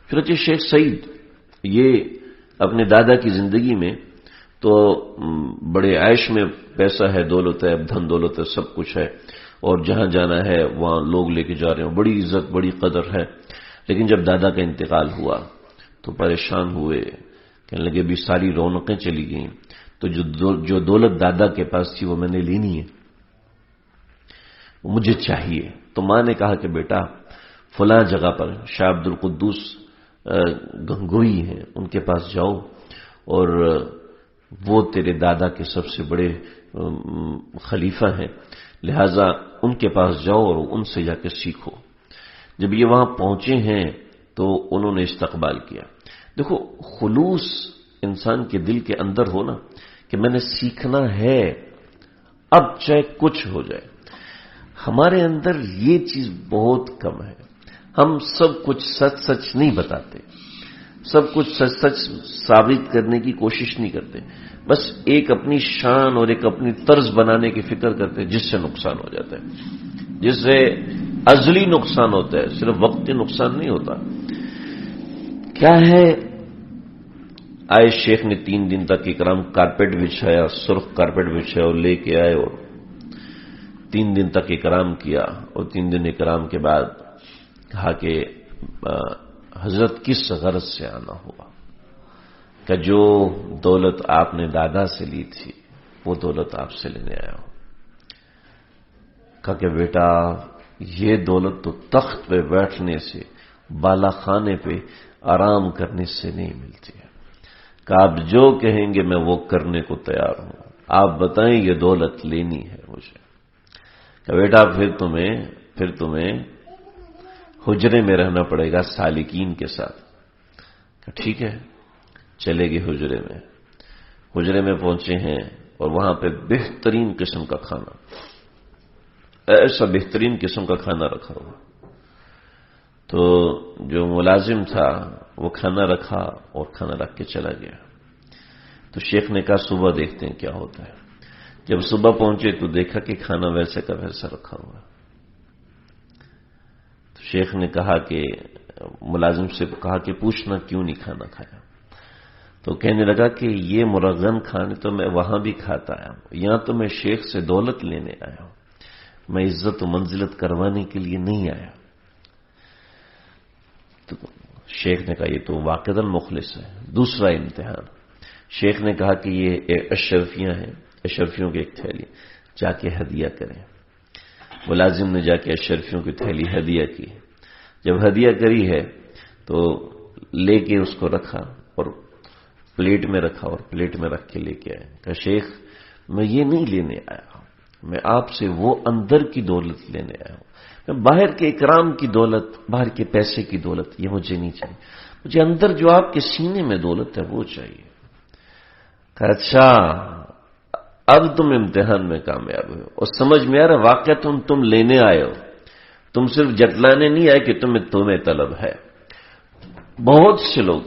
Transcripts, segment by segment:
چنانچہ شیخ سعید یہ اپنے دادا کی زندگی میں تو بڑے عیش میں پیسہ ہے، دولت ہے، دھن دولت ہے، سب کچھ ہے، اور جہاں جانا ہے وہاں لوگ لے کے جا رہے ہیں، بڑی عزت بڑی قدر ہے. لیکن جب دادا کا انتقال ہوا تو پریشان ہوئے، کہنے لگے بھی ساری رونقیں چلی گئیں، تو جو دولت دادا کے پاس تھی وہ میں نے لینی ہے، وہ مجھے چاہیے. تو ماں نے کہا کہ بیٹا فلاں جگہ پر شاہ عبد القدوس گنگوئی ہیں، ان کے پاس جاؤ، اور وہ تیرے دادا کے سب سے بڑے خلیفہ ہیں، لہذا ان کے پاس جاؤ اور ان سے جا کے سیکھو. جب یہ وہاں پہنچے ہیں تو انہوں نے استقبال کیا. دیکھو خلوص انسان کے دل کے اندر ہو نا کہ میں نے سیکھنا ہے اب چاہے کچھ ہو جائے. ہمارے اندر یہ چیز بہت کم ہے. ہم سب کچھ سچ سچ نہیں بتاتے، سب کچھ سچ سچ ثابت کرنے کی کوشش نہیں کرتے، بس ایک اپنی شان اور ایک اپنی طرز بنانے کی فکر کرتے ہیں، جس سے نقصان ہو جاتا ہے، جس سے ازلی نقصان ہوتا ہے، صرف وقتی نقصان نہیں ہوتا. کیا ہے، آئے شیخ نے 3 دن تک اکرام کارپیٹ بچھایا، سرخ کارپیٹ بچھایا اور لے کے آئے، اور 3 دن تک اکرام کیا. اور 3 دن اکرام کے بعد کہا کہ حضرت کس غرض سے آنا ہوا؟ کہ جو دولت آپ نے دادا سے لی تھی وہ دولت آپ سے لینے آیا ہوں. کہا کہ بیٹا یہ دولت تو تخت پہ بیٹھنے سے، بالا خانے پہ آرام کرنے سے نہیں ملتی ہے. کہ آپ جو کہیں گے میں وہ کرنے کو تیار ہوں، آپ بتائیں یہ دولت لینی ہے مجھے. کہ بیٹا پھر تمہیں حجرے میں رہنا پڑے گا سالکین کے ساتھ. کہ ٹھیک ہے، چلے گئے حجرے میں. حجرے میں پہنچے ہیں اور وہاں پہ بہترین قسم کا کھانا، ایسا بہترین قسم کا کھانا رکھا ہوا. تو جو ملازم تھا وہ کھانا رکھا اور کھانا رکھ کے چلا گیا. تو شیخ نے کہا صبح دیکھتے ہیں کیا ہوتا ہے. جب صبح پہنچے تو دیکھا کہ کھانا ویسے کا ویسا رکھا ہوا. تو شیخ نے کہا کہ ملازم سے کہا کہ پوچھنا کیوں نہیں کھانا کھایا. تو کہنے لگا کہ یہ مرغن کھانے تو میں وہاں بھی کھاتا آیا ہوں، یہاں تو میں شیخ سے دولت لینے آیا ہوں، میں عزت و منزلت کروانے کے لیے نہیں آیا. تو شیخ نے کہا یہ تو واقعاً مخلص ہے. دوسرا امتحان، شیخ نے کہا کہ یہ اشرفیاں ہیں، اشرفیوں کی ایک تھیلی جا کے ہدیہ کریں. ملازم نے جا کے اشرفیوں کی تھیلی ہدیہ کی. جب ہدیہ کری ہے تو لے کے اس کو رکھا اور پلیٹ میں رکھا اور پلیٹ میں رکھ کے لے کے آئے. کہا شیخ میں یہ نہیں لینے آیا ہوں، میں آپ سے وہ اندر کی دولت لینے آیا ہوں. میں باہر کے اکرام کی دولت، باہر کے پیسے کی دولت یہ مجھے نہیں چاہیے، مجھے اندر جو آپ کے سینے میں دولت ہے وہ چاہیے. کہا اچھا اب تم امتحان میں کامیاب ہو اور سمجھ میں آ رہا واقعہ تم لینے آئے ہو، تم صرف جتلانے نہیں آئے کہ تمہیں طلب ہے. بہت سے لوگ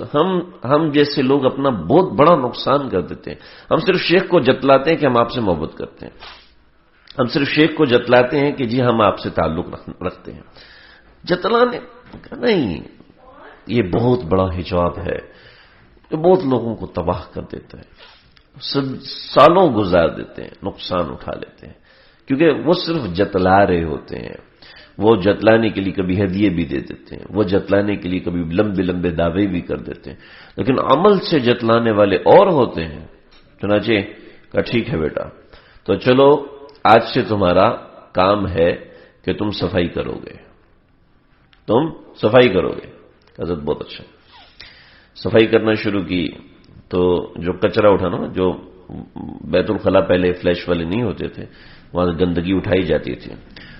ہم جیسے لوگ اپنا بہت بڑا نقصان کر دیتے ہیں. ہم صرف شیخ کو جتلاتے ہیں کہ ہم آپ سے محبت کرتے ہیں، ہم صرف شیخ کو جتلاتے ہیں کہ جی ہم آپ سے تعلق رکھتے ہیں. جتلانے نہیں، یہ بہت بڑا حجاب ہے جو بہت لوگوں کو تباہ کر دیتا ہے. سالوں گزار دیتے ہیں، نقصان اٹھا لیتے ہیں، کیونکہ وہ صرف جتلا رہے ہوتے ہیں. وہ جتلانے کے لیے کبھی ہدیے بھی دے دیتے ہیں، وہ جتلانے کے لیے کبھی لمبے لمبے دعوے بھی کر دیتے ہیں، لیکن عمل سے جتلانے والے اور ہوتے ہیں. چنانچہ کہا ٹھیک ہے بیٹا تو چلو آج سے تمہارا کام ہے کہ تم صفائی کرو گے، تم صفائی کرو گے. حضرت بہت اچھا. صفائی کرنا شروع کی تو جو کچرا اٹھانا، جو بیت الخلا پہلے فلیش والے نہیں ہوتے تھے، وہاں گندگی اٹھائی جاتی تھی.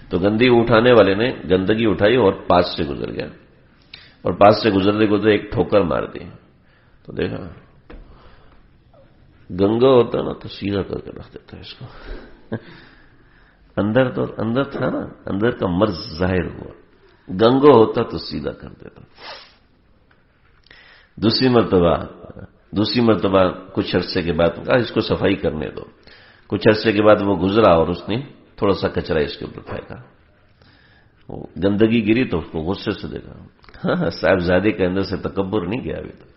تو گندگی اٹھانے والے نے گندگی اٹھائی اور پاس سے گزر گیا، اور پاس سے گزرنے کو تو ایک ٹھوکر مار دی. تو دیکھا گنگا ہوتا نا تو سیدھا کر کے رکھ دیتا ہے اس کو. اندر تھا نا، اندر کا مرض ظاہر ہوا. گنگا ہوتا تو سیدھا کر دیتا. دوسری مرتبہ کچھ عرصے کے بعد کہا اس کو صفائی کرنے دو. کچھ عرصے کے بعد وہ گزرا اور اس نے تھوڑا سا کچرا اس کے اوپر پھینکا. گندگی گری تو اس کو غصے سے دیکھا، ہاں صاحبزادے کے اندر سے تکبر نہیں گیا ابھی تک.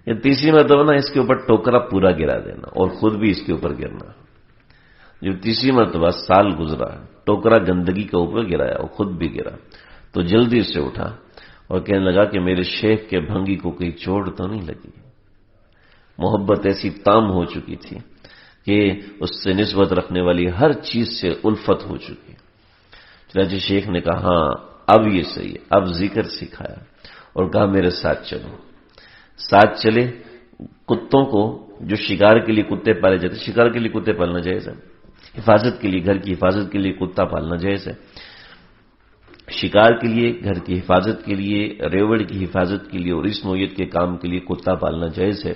یہ تیسری مرتبہ نا اس کے اوپر ٹوکرا پورا گرا دینا اور خود بھی اس کے اوپر گرنا. جو تیسری مرتبہ سال گزرا ٹوکرا گندگی کے اوپر گرایا اور خود بھی گرا تو جلدی سے اٹھا اور کہنے لگا کہ میرے شیخ کے بھنگی کو کوئی چوٹ تو نہیں لگی. محبت ایسی تام ہو چکی تھی کہ اس سے نسبت رکھنے والی ہر چیز سے الفت ہو چکی. چنانچہ شیخ نے کہا ہاں اب یہ صحیح ہے. اب ذکر سکھایا اور کہا میرے ساتھ چلو. ساتھ چلے. کتوں کو جو شکار کے لیے کتے پالے جاتے، شکار کے لیے کتے پالنا جائز ہے، حفاظت کے لیے، گھر کی حفاظت کے لیے کتا پالنا جائز ہے. شکار کے لیے، گھر کی حفاظت کے لیے، ریوڑ کی حفاظت کے لیے اور اس نوعیت کے کام کے لیے کتا پالنا جائز ہے،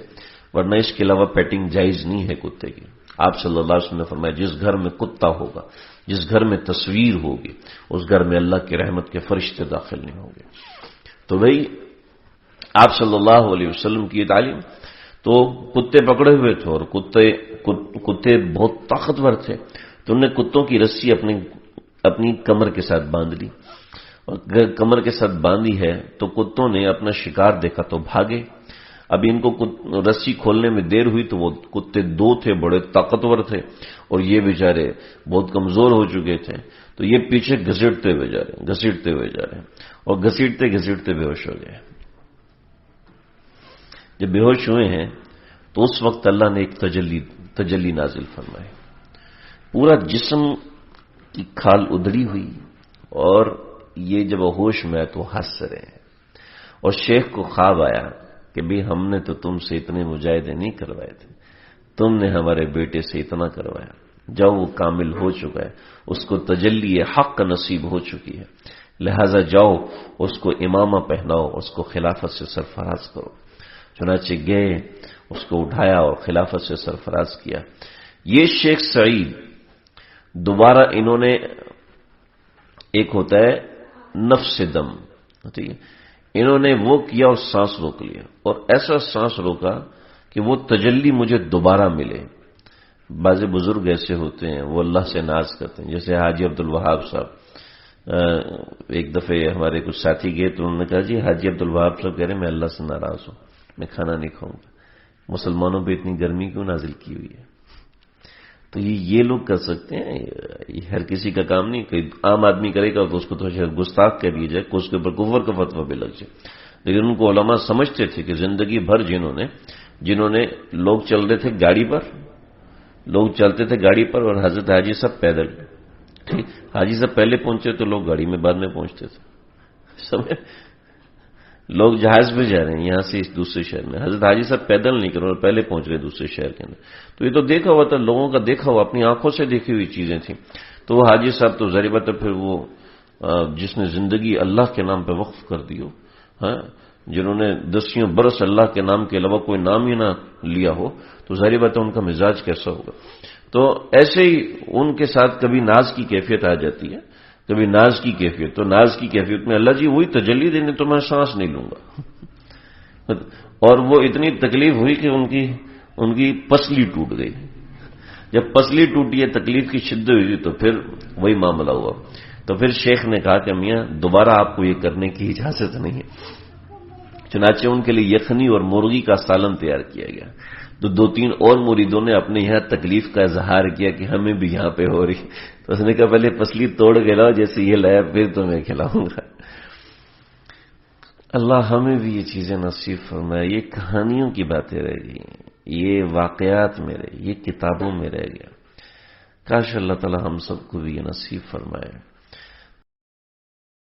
ورنہ اس کے علاوہ پیٹنگ جائز نہیں ہے کتے کی. آپ صلی اللہ علیہ وسلم نے فرمایا جس گھر میں کتا ہوگا، جس گھر میں تصویر ہوگی، اس گھر میں اللہ کی رحمت کے فرشتے داخل نہیں ہوں گے. تو بھئی آپ صلی اللہ علیہ وسلم کی تعلیم. تو کتے پکڑے ہوئے تھے اور کتے بہت طاقتور تھے، تو انہوں نے کتوں کی رسی اپنی کمر کے ساتھ باندھ لی. اور کمر کے ساتھ باندھی ہے تو کتوں نے اپنا شکار دیکھا تو بھاگے. اب ان کو رسی کھولنے میں دیر ہوئی تو وہ کتے دو تھے، بڑے طاقتور تھے اور یہ بیچارے بہت کمزور ہو چکے تھے. تو یہ پیچھے گھسیٹتے ہوئے جا رہے اور گھسیٹتے گھسیٹتے بے ہوش ہو گئے. جب بے ہوش ہوئے ہیں تو اس وقت اللہ نے ایک تجلی نازل فرمائی. پورا جسم کی کھال ادھڑی ہوئی اور یہ جب ہوش میں آئے تو ہنس رہے ہیں. اور شیخ کو خواب آیا کہ بھی ہم نے تو تم سے اتنے مجاہدے نہیں کروائے تھے، تم نے ہمارے بیٹے سے اتنا کروایا. جب وہ کامل ہو چکا ہے، اس کو تجلی حق نصیب ہو چکی ہے، لہذا جاؤ اس کو امامہ پہناؤ، اس کو خلافت سے سرفراز کرو. چنانچہ گئے، اس کو اٹھایا اور خلافت سے سرفراز کیا. یہ شیخ سعید دوبارہ انہوں نے، ایک ہوتا ہے نفس دم، ٹھیک ہے، انہوں نے وہ کیا اور سانس روک لیا اور ایسا سانس روکا کہ وہ تجلی مجھے دوبارہ ملے. بعض بزرگ ایسے ہوتے ہیں وہ اللہ سے ناز کرتے ہیں، جیسے حاجی عبدالوہاب صاحب. ایک دفعہ ہمارے کچھ ساتھی گئے تو انہوں نے کہا جی حاجی عبدالوہاب صاحب کہہ رہے ہیں میں اللہ سے ناراض ہوں، میں کھانا نہیں کھاؤں گا. مسلمانوں پہ اتنی گرمی کیوں نازل کی ہوئی ہے؟ تو یہ لوگ کر سکتے ہیں، یہ ہر کسی کا کام نہیں. کہ عام آدمی کرے گا تو اس کو تو شاید گستاخ کہہ دیا جائے، اس کے اوپر کفر کا فتویٰ بھی لگ جائے. لیکن ان کو علماء سمجھتے تھے کہ زندگی بھر جنہوں نے لوگ چل رہے تھے گاڑی پر، لوگ چلتے تھے گاڑی پر اور حضرت حاجی صاحب پیدل. ٹھیک، حاجی صاحب پہلے پہنچے تو لوگ گاڑی میں بعد میں پہنچتے تھے. سمجھ، لوگ جہاز پہ جا رہے ہیں یہاں سے اس دوسرے شہر میں، حضرت حاجی صاحب پیدل نہیں کر رہے، پہلے پہنچ رہے دوسرے شہر کے اندر. تو یہ تو دیکھا ہوا تھا، لوگوں کا دیکھا ہوا، اپنی آنکھوں سے دیکھی ہوئی چیزیں تھیں. تو وہ حاجی صاحب تو ظاہر بات ہے پھر وہ جس نے زندگی اللہ کے نام پہ وقف کر دی ہو، ہاں، جنہوں نے 10 برس اللہ کے نام کے علاوہ کوئی نام ہی نہ لیا ہو، تو ظاہر بات ہے ان کا مزاج کیسا ہوگا. تو ایسے ہی ان کے ساتھ کبھی ناز کی کیفیت آ جاتی ہے، کبھی ناز کی کیفیت. تو ناز کی کیفیت میں اللہ جی وہی تجلی دینے تو میں سانس نہیں لوں گا. اور وہ اتنی تکلیف ہوئی کہ ان کی پسلی ٹوٹ گئی. جب پسلی ٹوٹی ہے، تکلیف کی شدت ہوئی تو پھر وہی معاملہ ہوا. تو پھر شیخ نے کہا کہ میاں دوبارہ آپ کو یہ کرنے کی اجازت نہیں ہے. چنانچہ ان کے لیے یخنی اور مرغی کا سالن تیار کیا گیا. تو 2-3 اور مریدوں نے اپنے یہاں تکلیف کا اظہار کیا کہ ہمیں بھی یہاں پہ ہو رہی. تو اس نے کہا پہلے پسلی توڑ کے لاؤ، جیسے یہ لایا پھر تو میں کھلاؤں گا. اللہ ہمیں بھی یہ چیزیں نصیب فرمائے. یہ کہانیوں کی باتیں رہ گئی، یہ واقعات میں رہ، یہ کتابوں میں رہ گیا. کاش اللہ تعالی ہم سب کو بھی یہ نصیب فرمائے.